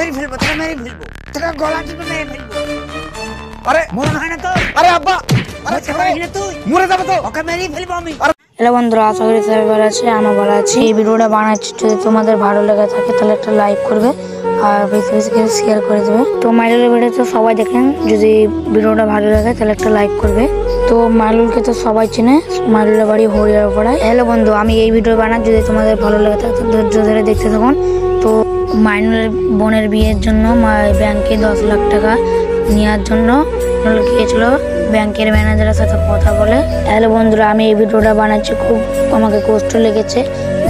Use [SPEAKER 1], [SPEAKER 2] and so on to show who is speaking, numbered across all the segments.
[SPEAKER 1] মেরে ফেলবো, তোকে মেরে ফেলবো, তোকে গলা টিপে মেরে ফেলবো।
[SPEAKER 2] আরে
[SPEAKER 1] মরণ হয় না তো?
[SPEAKER 2] আরে আব্বা, আরে
[SPEAKER 1] বুঝতে পারলি না তুই?
[SPEAKER 2] মরে যাবে তো।
[SPEAKER 1] ওকে মেরেই ফেলবো আমি।
[SPEAKER 3] হ্যালো বন্ধুরা, আশা করি সবাই ভালো আছে, আমি ভালো আছি। এই ভিডিওটা বানাচ্ছি, যদি তোমাদের ভালো লেগে থাকে তাহলে একটা লাইক করবে আর বেশি বেশি করে শেয়ার করে দেবে। তো মাইলুলের ভিডিও তো সবাই দেখেন, যদি ভিডিওটা ভালো লাগে তাহলে একটা লাইক করবে। তো মাইলুলকে তো সবাই চেনে, মাইলুলের বাড়ি হরিয়ার পাড়ায়। হ্যালো বন্ধু, আমি এই ভিডিও বানাই, যদি তোমাদের ভালো লাগে থাকে ধৈর্য ধরে দেখতে থাকুন। তো মাইনুলের বোনের বিয়ের জন্য ব্যাংকে 10 লাখ টাকা নেওয়ার জন্য গিয়েছিল, ব্যাংকের ম্যানেজারের সাথে কথা বলে। হ্যালো বন্ধুরা, আমি এই ভিডিওটা বানাচ্ছি, খুব আমাকে কষ্ট লেগেছে।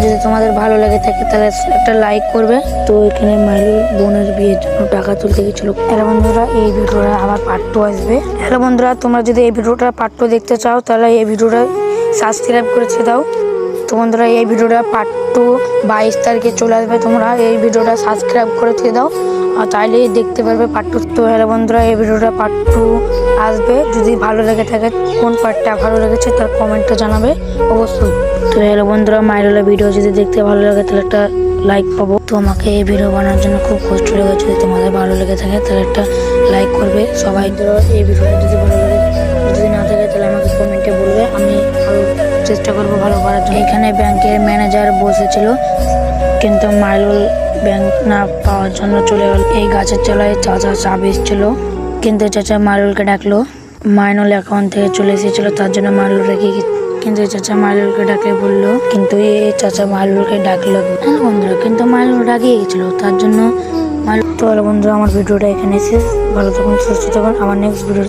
[SPEAKER 3] যদি তোমাদের ভালো লেগে থাকে তাহলে একটা লাইক করবে। তো এখানে মাইলুল বোনের বিয়ের জন্য টাকা তুলতে গেছিল। হ্যালো বন্ধুরা, এই ভিডিওটা আবার পার্ট 2 আসবে। হ্যালো বন্ধুরা, তোমরা যদি এই ভিডিওটা পার্ট 2 দেখতে চাও তাহলে এই ভিডিওটা সাবস্ক্রাইব করেছে দাও। তো বন্ধুরা, এই ভিডিওটা পার্ট 2 22 তারিখে চলে আসবে, তোমরা এই ভিডিওটা সাবস্ক্রাইব করে দিয়ে দাও আর তাইলে দেখতে পারবে পার্ট 2। তো হ্যালো বন্ধুরা, এই ভিডিওটা পার্ট 2 আসবে, যদি ভালো লেগে থাকে কোন পার্টটা ভালো লেগেছে তার কমেন্টে জানাবে অবশ্যই। তো হ্যালো বন্ধুরা, মাইলুলের ভিডিও যদি দেখতে ভালো লাগে তাহলে একটা লাইক পাবো। তো আমাকে এই ভিডিও বানানোর জন্য খুব কষ্ট লেগেছে, যদি তোমাদের ভালো লেগে থাকে তাহলে একটা লাইক করবে সবাই। ধরো এই ভিডিওটা যদি ভালো লাগে, যদি না থাকে তাহলে আমাকে কমেন্টে বলবে, আমি আরও চেষ্টা করবো ভালো করার জন্য। এখানে ব্যাংকের ম্যানেজার বসেছিল, কিন্তু মাইলুল ব্যাংক না পাওয়ার জন্য চলে গেল। এই গাছের তলায় চাচা চাবি এসেছিল, কিন্তু চাচা মাইলুলকে ডাকলো। মাইনুল অ্যাকাউন্ট থেকে চলে এসেছিল, তার জন্য মাইলুল রেখে, কিন্তু চাচা মাইলুলকে ডাকে বললো, কিন্তু এই চাচা মাইলুলকে ডাকলো বন্ধুরা, কিন্তু মাইলুল ডাকিয়ে গেছিল, তার জন্য মাইলুল। তো বন্ধুরা, আমার ভিডিওটা এখানে শেষ। ভালো থাকুন, সুস্থ থাকুন, আমার নেক্সট ভিডিও